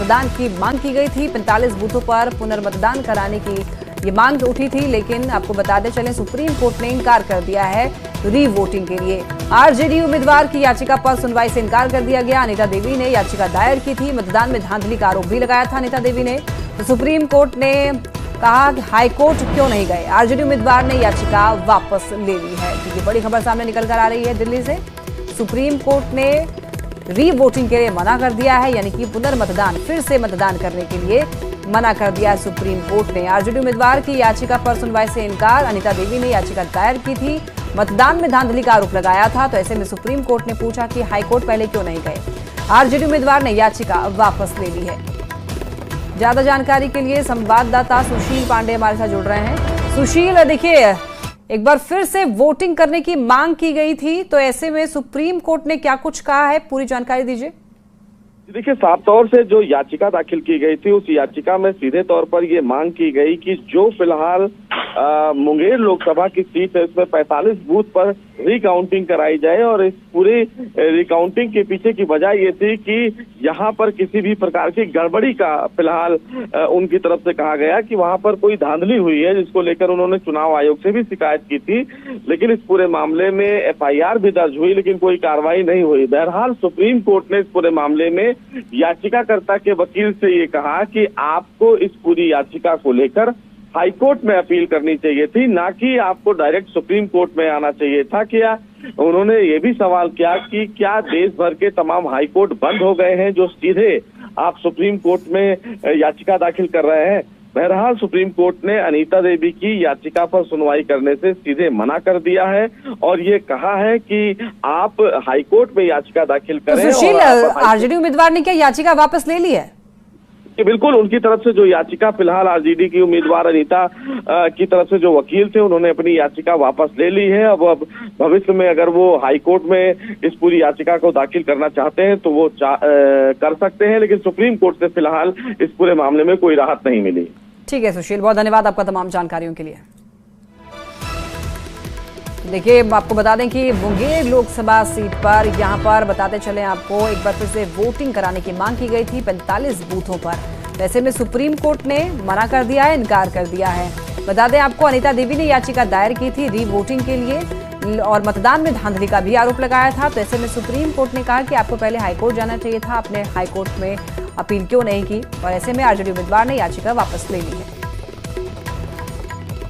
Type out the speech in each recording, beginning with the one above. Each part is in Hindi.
पुनर्मतदान की मांग की गई थी। 45 बूथों पर पुनर्मतदान कराने की ये मांग उठी थी, लेकिन आपको बताते चलें सुप्रीम कोर्ट ने इनकार कर दिया है री वोटिंग के लिए। आरजेडी उम्मीदवार की याचिका पर सुनवाई से इनकार कर दिया गया। अनिता देवी ने याचिका दायर की थी। मतदान में धांधली का आरोप भी लगाया था अनिता देवी ने। तो सुप्रीम कोर्ट ने कहा कि हाईकोर्ट क्यों नहीं गए। आरजेडी उम्मीदवार ने याचिका वापस ले ली है। क्योंकि बड़ी खबर सामने निकल कर आ रही है दिल्ली से। सुप्रीम कोर्ट ने री वोटिंग के लिए मना कर दिया है, यानी कि पुनर्मतदान फिर से मतदान करने के लिए मना कर दिया है सुप्रीम कोर्ट ने। आरजेडी उम्मीदवार की याचिका पर सुनवाई से इनकार। अनिता देवी ने याचिका दायर की थी। मतदान में धांधली का आरोप लगाया था। तो ऐसे में सुप्रीम कोर्ट ने पूछा कि हाईकोर्ट पहले क्यों नहीं गए। आरजेडी उम्मीदवार ने याचिका वापस ले ली है। ज्यादा जानकारी के लिए संवाददाता सुशील पांडे हमारे साथ जुड़ रहे हैं। सुशील, देखिए एक बार फिर से वोटिंग करने की मांग की गई थी, तो ऐसे में सुप्रीम कोर्ट ने क्या कुछ कहा है, पूरी जानकारी दीजिए। देखिए, साफ तौर से जो याचिका दाखिल की गई थी उस याचिका में सीधे तौर पर ये मांग की गई कि जो फिलहाल मुंगेर लोकसभा की सीट है उसमें 45 बूथ पर रिकाउंटिंग कराई जाए। और इस पूरी रिकाउंटिंग के पीछे की वजह ये थी कि यहाँ पर किसी भी प्रकार की गड़बड़ी का फिलहाल उनकी तरफ से कहा गया कि वहां पर कोई धांधली हुई है, जिसको लेकर उन्होंने चुनाव आयोग से भी शिकायत की थी। लेकिन इस पूरे मामले में एफआईआर भी दर्ज हुई, लेकिन कोई कार्रवाई नहीं हुई। बहरहाल सुप्रीम कोर्ट ने इस पूरे मामले में याचिकाकर्ता के वकील से ये कहा कि आपको इस पूरी याचिका को लेकर हाईकोर्ट में अपील करनी चाहिए थी, ना कि आपको डायरेक्ट सुप्रीम कोर्ट में आना चाहिए था। क्या उन्होंने ये भी सवाल किया कि क्या देश भर के तमाम हाईकोर्ट बंद हो गए हैं जो सीधे आप सुप्रीम कोर्ट में याचिका दाखिल कर रहे हैं। बहरहाल सुप्रीम कोर्ट ने अनीता देवी की याचिका पर सुनवाई करने से सीधे मना कर दिया है और ये कहा है कि आप हाईकोर्ट में याचिका दाखिल करें। तो सुशील, आरजेडी उम्मीदवार ने क्या याचिका वापस ले ली है? बिल्कुल, उनकी तरफ से जो याचिका फिलहाल आरजेडी की उम्मीदवार अनीता की तरफ से जो वकील थे उन्होंने अपनी याचिका वापस ले ली है। अब भविष्य में अगर वो हाईकोर्ट में इस पूरी याचिका को दाखिल करना चाहते हैं तो वो कर सकते हैं, लेकिन सुप्रीम कोर्ट से फिलहाल इस पूरे मामले में कोई राहत नहीं मिली। ठीक है सुशील, बहुत धन्यवाद आपका तमाम जानकारियों के लिए। देखिए, आपको बता दें कि मुंगेर लोकसभा सीट पर यहां पर बताते चले आपको एक बार फिर से वोटिंग कराने की मांग की गई थी 45 बूथों पर। वैसे में सुप्रीम कोर्ट ने मना कर दिया है, इनकार कर दिया है। बता दें आपको, अनिता देवी ने याचिका दायर की थी री वोटिंग के लिए और मतदान में धांधली का भी आरोप लगाया था। तो ऐसे में सुप्रीम कोर्ट ने कहा कि आपको पहले हाईकोर्ट जाना चाहिए था, आपने हाईकोर्ट में अपील क्यों नहीं की। और ऐसे में आरजेडी उम्मीदवार ने याचिका वापस ले ली है।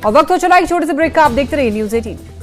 और वक्त हो चला एक छोटे से ब्रेक का। आप देखते रहिए न्यूज़ 18।